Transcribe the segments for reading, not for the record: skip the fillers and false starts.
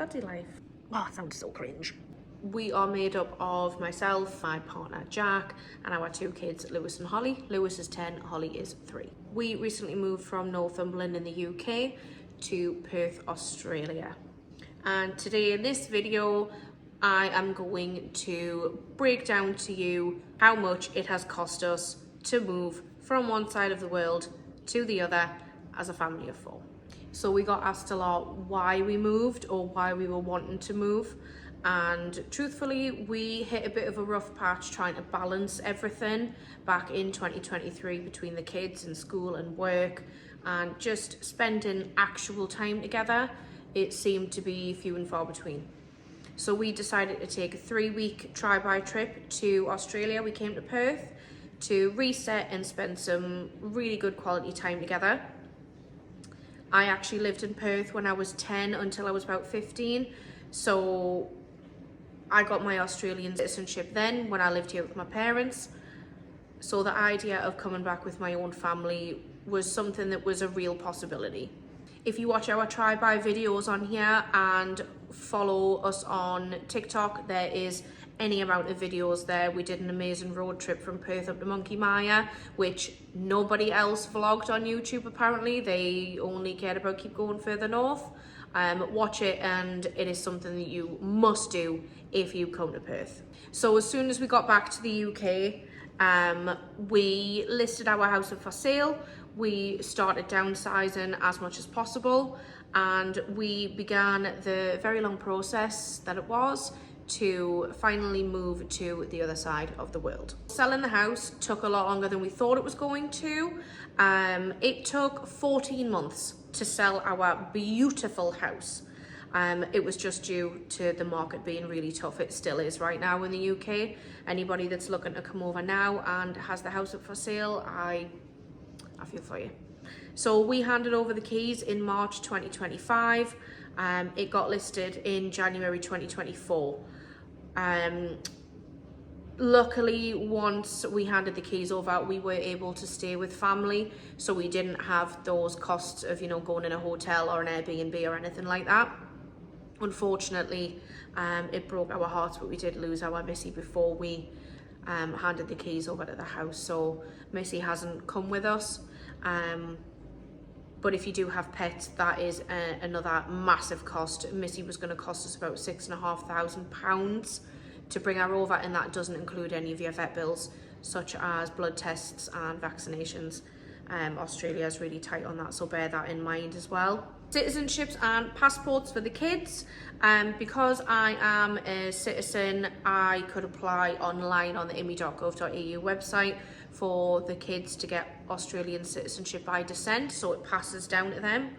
daddy life. Oh, that sounds so cringe. We are made up of myself, my partner Jack, and our 2 kids, Lewis and Holly. Lewis is 10, Holly is 3. We recently moved from Northumberland in the UK to Perth, Australia. And today in this video, I am going to break down to you how much it has cost us to move from one side of the world to the other as a family of 4. So we got asked a lot why we moved or why we were wanting to move. And truthfully, we hit a bit of a rough patch trying to balance everything back in 2023 between the kids and school and work and just spending actual time together. It seemed to be few and far between. So we decided to take a 3-week try-by trip to Australia. We came to Perth to reset and spend some really good quality time together. I actually lived in Perth when I was 10 until I was about 15. So I got my Australian citizenship then when I lived here with my parents. So the idea of coming back with my own family was something that was a real possibility. If you watch our try-by videos on here and follow us on TikTok, there is any amount of videos there. We did an amazing road trip from Perth up to Monkey Maya, which nobody else vlogged on YouTube apparently. They only cared about keep going further north. Watch it, and it is something that you must do if you come to Perth. So as soon as we got back to the UK, we listed our house up for sale. We started downsizing as much as possible, and we began the very long process that it was to finally move to the other side of the world. Selling the house took a lot longer than we thought it was going to. It took 14 months to sell our beautiful house. It was just due to the market being really tough. It still is right now in the UK. Anybody that's looking to come over now and has the house up for sale, I feel for you. So we handed over the keys in March 2025. It got listed in January 2024. Luckily, once we handed the keys over, we were able to stay with family, so we didn't have those costs of, going in a hotel or an Airbnb or anything like that. Unfortunately, it broke our hearts, but we did lose our Missy before we handed the keys over to the house. So Missy hasn't come with us. But if you do have pets, that is another massive cost. Missy was going to cost us about £6,500 to bring her over, and that doesn't include any of your vet bills, such as blood tests and vaccinations. Australia is really tight on that, so bear that in mind as well. Citizenships and passports for the kids. Because I am a citizen, I could apply online on the imi.gov.au website for the kids to get Australian citizenship by descent, so it passes down to them.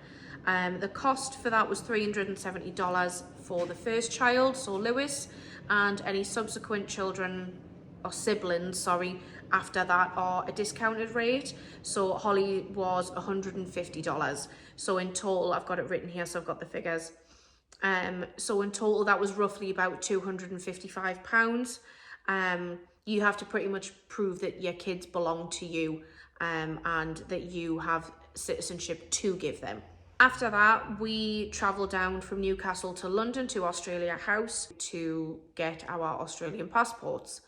The cost for that was $370 for the first child, so Lewis, and any subsequent children or siblings, sorry, after that are a discounted rate. So Holly was $150. So in total, I've got it written here, so I've got the figures. So in total, that was roughly about £255. You have to pretty much prove that your kids belong to you, and that you have citizenship to give them. After that, we travelled down from Newcastle to London to Australia House to get our Australian passports.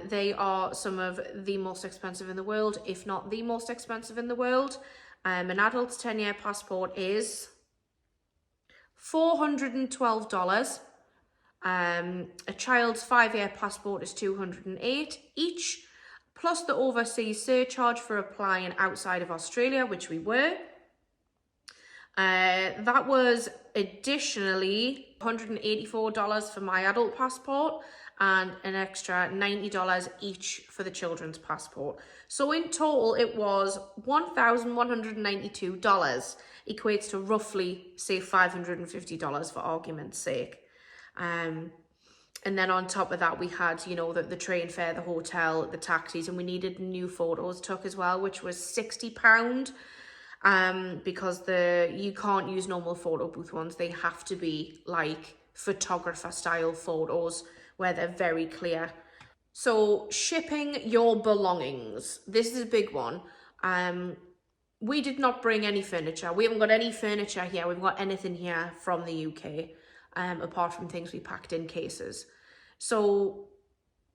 They are some of the most expensive in the world, if not the most expensive in the world. An adult's 10-year passport is $412. A child's 5-year passport is $208 each, plus the overseas surcharge for applying outside of Australia, which we were. That was additionally $184 for my adult passport and an extra $90 each for the children's passport. So in total, it was $1,192, equates to roughly, say, $550 for argument's sake. And then on top of that, we had, the train fare, the hotel, the taxis, and we needed new photos took as well, which was £60. Because you can't use normal photo booth ones. They have to be like photographer style photos where they're very clear. So shipping your belongings. This is a big one. We did not bring any furniture. We haven't got any furniture here. We've got anything here from the UK. apart from things we packed in cases. So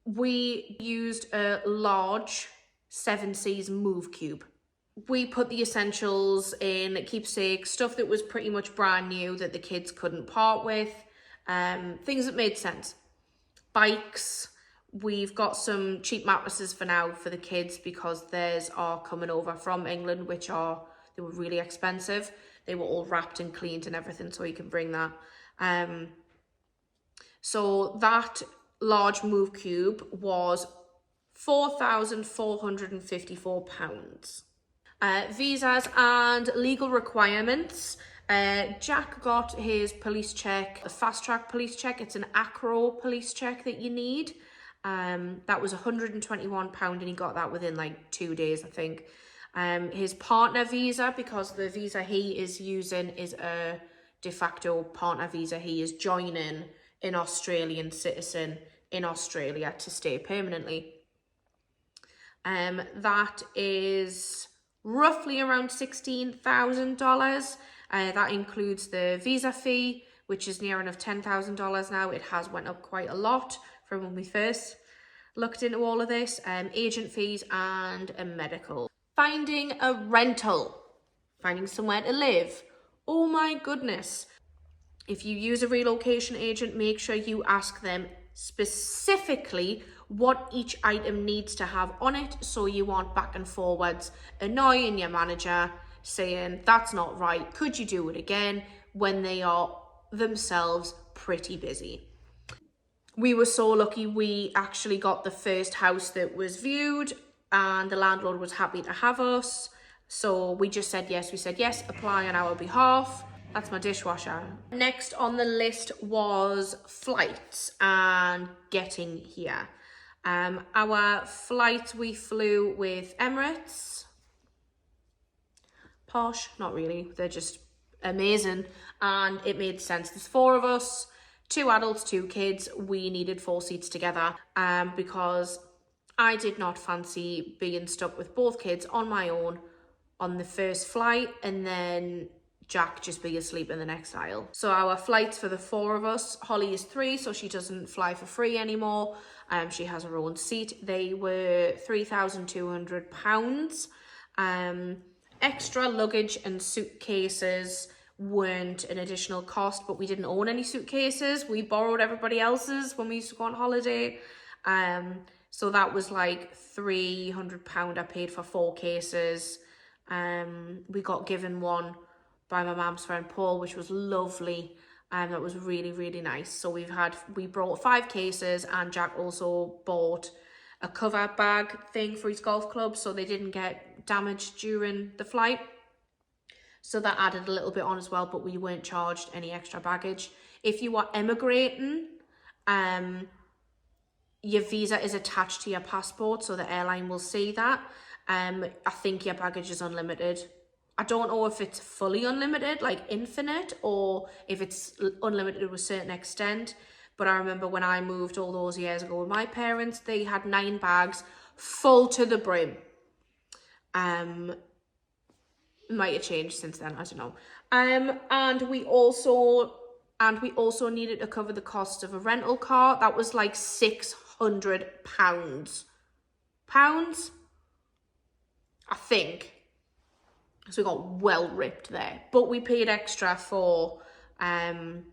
we used a large 7Cs move cube. We put the essentials in, keepsake, stuff that was pretty much brand new that the kids couldn't part with, things that made sense. Bikes, we've got some cheap mattresses for now for the kids because theirs are coming over from England, they were really expensive. They were all wrapped and cleaned and everything, so you can bring that. So that large move cube was £4,454. Visas and legal requirements. Jack got his police check, a fast track police check. It's an acro police check that you need. That was £121 and he got that within like 2 days, I think. His partner visa, because the visa he is using is a de facto partner visa. He is joining an Australian citizen in Australia to stay permanently. That is roughly around $16,000. That includes the visa fee, which is near enough $10,000 now. It has went up quite a lot from when we first looked into all of this. Agent fees and a medical. Finding a rental, finding somewhere to live. Oh my goodness. If you use a relocation agent, make sure you ask them specifically what each item needs to have on it, so you aren't back and forwards annoying your manager saying that's not right, could you do it again, when they are themselves pretty busy. We were so lucky we actually got the first house that was viewed and the landlord was happy to have us, so we just said yes. We said yes, apply on our behalf. That's my dishwasher. Next on the list was flights and getting here. Our flight, we flew with Emirates. Posh, not really, they're just amazing, and it made sense. There's 4 of us, 2 adults, 2 kids. We needed 4 seats together because I did not fancy being stuck with both kids on my own on the first flight and then Jack just be asleep in the next aisle. So our flights for the 4 of us, Holly is 3, so she doesn't fly for free anymore. She has her own seat. They were £3,200. Extra luggage and suitcases weren't an additional cost, but we didn't own any suitcases. We borrowed everybody else's when we used to go on holiday. So that was like £300 I paid for 4 cases. We got given one by my mum's friend Paul, which was lovely. That was really, really nice. So we brought 5 cases, and Jack also bought a cover bag thing for his golf club so they didn't get damaged during the flight. So that added a little bit on as well, but we weren't charged any extra baggage. If you are emigrating, your visa is attached to your passport, so the airline will see that. I think your baggage is unlimited. I don't know if it's fully unlimited, like infinite, or if it's unlimited to a certain extent. But I remember when I moved all those years ago with my parents, they had 9 bags full to the brim. Might have changed since then, I don't know. And we also needed to cover the cost of a rental car. That was like £600. Pounds? I think. So we got well ripped there. But we paid extra for a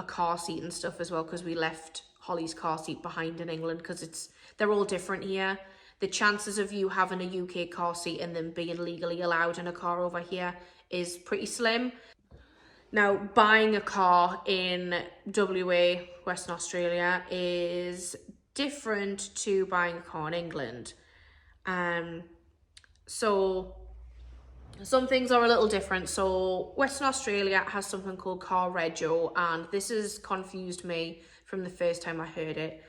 car seat and stuff as well, because we left Holly's car seat behind in England, because they're all different here. The chances of you having a UK car seat and then being legally allowed in a car over here is pretty slim. Now, buying a car in WA, Western Australia, is different to buying a car in England. So some things are a little different. So Western Australia has something called car rego, and this has confused me from the first time I heard it.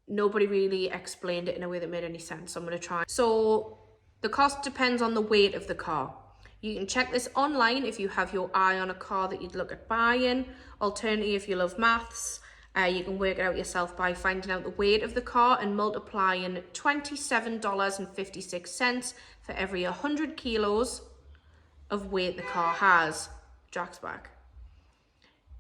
Nobody really explained it in a way that made any sense, so I'm going to try. So the cost depends on the weight of the car. You can check this online if you have your eye on a car that you'd look at buying. Alternatively, if you love maths, you can work it out yourself by finding out the weight of the car and multiplying $27.56 for every 100 kilos of weight the car has. Jack's back.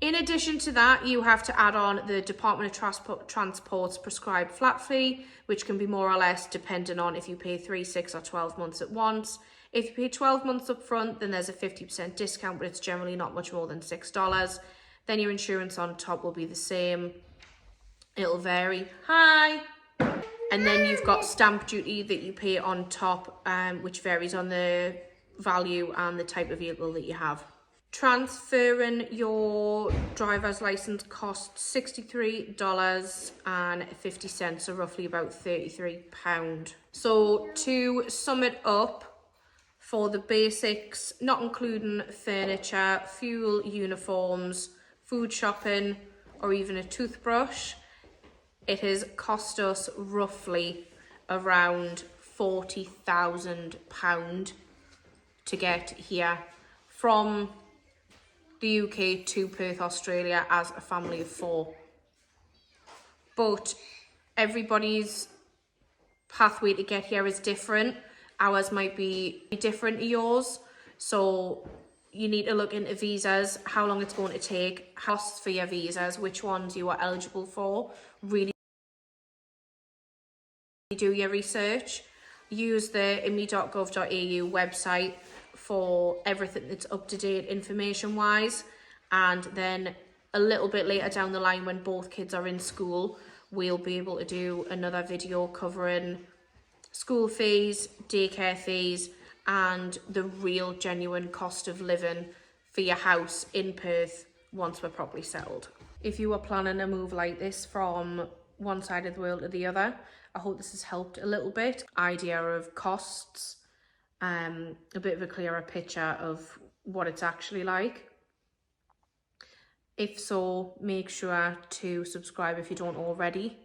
In addition to that, you have to add on the Department of Transport's prescribed flat fee, which can be more or less dependent on if you pay 3, 6 or 12 months at once. If you pay 12 months up front, then there's a 50% discount, but it's generally not much more than $6. Then your insurance on top will be the same. It'll vary. Hi! And then you've got stamp duty that you pay on top, which varies on the value and the type of vehicle that you have. Transferring your driver's license costs $63.50, so roughly about £33. So to sum it up, for the basics, not including furniture, fuel, uniforms, food shopping, or even a toothbrush, it has cost us roughly around £40,000 to get here from the UK to Perth, Australia as a family of 4. But everybody's pathway to get here is different. Ours might be different to yours. So you need to look into visas, how long it's going to take, costs for your visas, which ones you are eligible for. Really do your research. Use the imi.gov.au website for everything that's up to date information wise, and then a little bit later down the line when both kids are in school, we'll be able to do another video covering school fees, daycare fees, and the real genuine cost of living for your house in Perth once we're properly settled. If you are planning a move like this from one side of the world to the other, I hope this has helped a little bit. Idea of costs, a bit of a clearer picture of what it's actually like. If so, make sure to subscribe if you don't already.